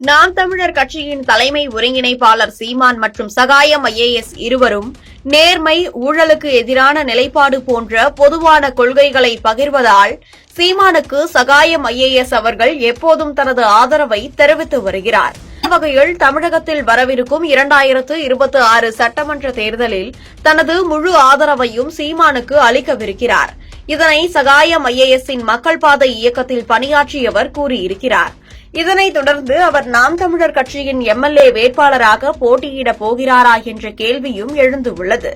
நாம் தமிழர் கட்சியின் தலைமை ஒருங்கிணைப்பாளர் சீமான் மற்றும் சகாயம் IAS இருவரும் நேர்மை, ஊழலுக்கு எதிரான நிலைப்பாடு போன்ற பொதுவான கொள்கைகளை பகிர்வதால் சீமானுக்கு சகாயம் IAS அவர்கள் எப்போதும் தனது ஆதரவை தெரிவித்து வருகிறார். வகையில் தமிழகத்தில் வரவிருக்கும் 2026 சட்டமன்ற தேர்தலில் தனது முழு ஆதரவையும் சீமானுக்கு அளிக்கவிருக்கிறார். இதனை சகாயம் IAS-இன் மக்கள் பாதை இயக்கத்தில் பணியாற்றியவர் கூறியிருக்கிறார். இதனைத் தொடர்ந்து அவர் நாம் தமிழர் கட்சியின் MLA வேட்பாளராக போட்டியிடப் போகிறாரா என்ற கேள்வியும் எழுந்துள்ளது.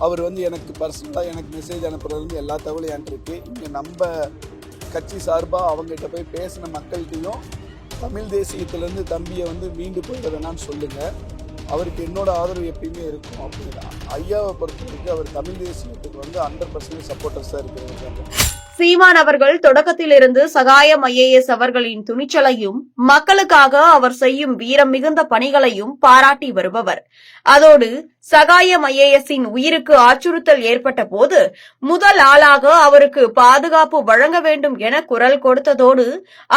அவர் எனக்கு பர்சனலாக எனக்கு மெசேஜ் அனுப்புறது எல்லா தகவலும் என்கிட்ட இருக்கு. இங்கே நம்ம கட்சி சார்பாக அவங்ககிட்ட போய் பேசின மக்கள்கிட்டையும் தமிழ் தேசியத்திலேருந்து தம்பியை மீண்டு போயிட வேணான்னு சொல்லுங்கள். அவருக்கு என்னோட ஆதரவு எப்பயுமே இருக்கும். அப்படிதான் ஐயாவை பொறுத்தவரைக்கும் அவர் தமிழ் தேசியத்துக்கு 100% சப்போர்ட்டர்ஸாக இருக்கிறாங்க. சீமான் அவர்கள் தொடக்கத்திலிருந்து சகாயம் IAS அவர்களின் துணிச்சலையும் மக்களுக்காக அவர் செய்யும் வீரம் மிகுந்த பணிகளையும் பாராட்டி வருபவர். அதோடு சகாயம் IAS-இன் உயிருக்கு அச்சுறுத்தல் ஏற்பட்ட போது முதல் ஆளாக அவருக்கு பாதுகாப்பு வழங்க வேண்டும் என குரல் கொடுத்ததோடு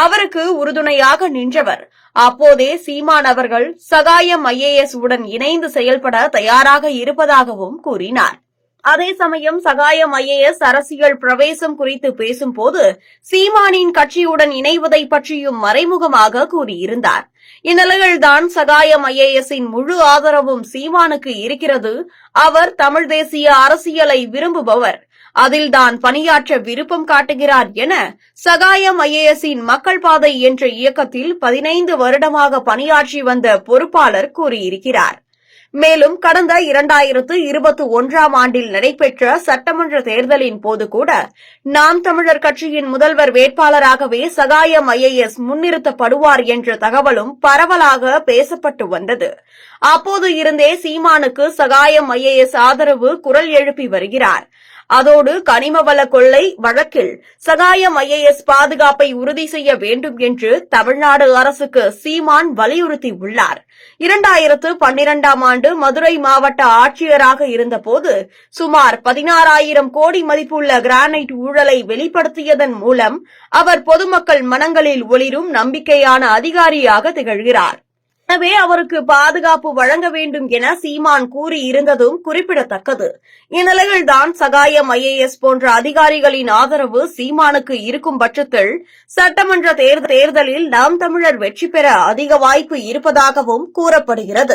அவருக்கு உறுதுணையாக நின்றவர். அப்போதே சீமான் அவர்கள் சகாயம் IAS உடன் இணைந்து செயல்பட தயாராக இருப்பதாகவும் கூறினார். அதே சமயம் சகாயம் IAS அரசியல் பிரவேசம் குறித்து பேசும்போது சீமானின் கட்சியுடன் இணைவதை பற்றியும் மறைமுகமாக கூறியிருந்தார். இந்நிலையில்தான் சகாயம் IAS-இன் முழு ஆதரவும் சீமானுக்கு இருக்கிறது. அவர் தமிழ் தேசிய அரசியலை விரும்புபவர், அதில்தான் பணியாற்ற விருப்பம் காட்டுகிறார் என சகாயம் IAS-இன் மக்கள் பாதை என்ற இயக்கத்தில் 15 வருடமாக பணியாற்றி வந்த பொறுப்பாளர் கூறியிருக்கிறார். மேலும் கடந்த 2021ஆம் ஆண்டில் நடைபெற்ற சட்டமன்ற தேர்தலின் போது கூட நாம் தமிழர் கட்சியின் முதல்வர் வேட்பாளராகவே சகாயம் IAS முன்னிறுத்தப்படுவார் என்ற தகவலும் பரவலாக பேசப்பட்டு வந்தது. அப்போது இருந்தே சீமானுக்கு சகாயம் IAS ஆதரவு குரல் எழுப்பி வருகிறார். அதோடு கனிமவள கொள்ளை வழக்கில் சகாயம் IAS பாதுகாப்பை உறுதி செய்ய வேண்டும் என்று தமிழ்நாடு அரசுக்கு சீமான் வலியுறுத்தியுள்ளார். 2012ஆம் ஆண்டு மதுரை மாவட்ட ஆட்சியராக இருந்தபோது சுமார் 16,000 கோடி மதிப்புள்ள கிரானைட் ஊழலை வெளிப்படுத்தியதன் மூலம் அவர் பொதுமக்கள் மனங்களில் ஒளிரும் நம்பிக்கையான அதிகாரியாக திகழ்கிறார். எனவே அவருக்கு பாதுகாப்பு வழங்க வேண்டும் என சீமான் கூறியிருந்ததும் குறிப்பிடத்தக்கது. இந்நிலையில்தான் சகாயம் IAS போன்ற அதிகாரிகளின் ஆதரவு சீமானுக்கு இருக்கும் பட்சத்தில் சட்டமன்ற தேர்தலில் நாம் தமிழர் வெற்றி பெற அதிக வாய்ப்பு இருப்பதாகவும் கூறப்படுகிறது.